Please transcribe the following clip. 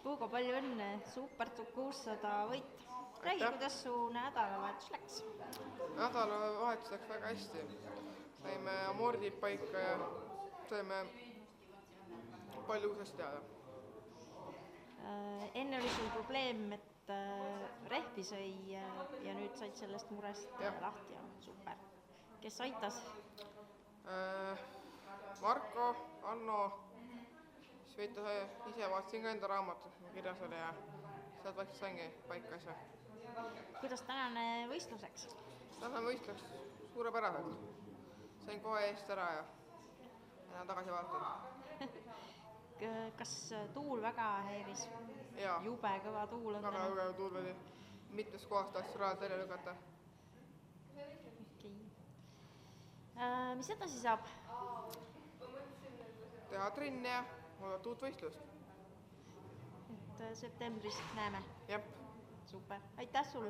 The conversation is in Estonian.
Puugo, palju õnne, super 600 võit. Räägi, kuidas su nädalavahetus läks? Nädalavahetus läks väga hästi. Saime amordid paika ja saime palju uusest teada. Enne oli sul probleem, et rehvi sõi ja nüüd said sellest murest lahti ja super. Kes aitas? Marko, Anno, siis ise vaatasin ka enda raamatut, kirjas oli ja sealt vaikselt saingi paika asja. Kuidas tänane võistlus läks? Tänane võistlus suurepäraselt. Sain kohe eest ära ja enam tagasi vaatan. Kas tuul väga häiris? Jaa. Jube kõva tuul on väga kõva tuul oli. Mitmes kohast tahtis rajalt välja lükata. Okay. Mis edasi saab? Teha trenni ja oodata uut võistlust. Et septembris näeme. Jep. Super. Aitäh sulle!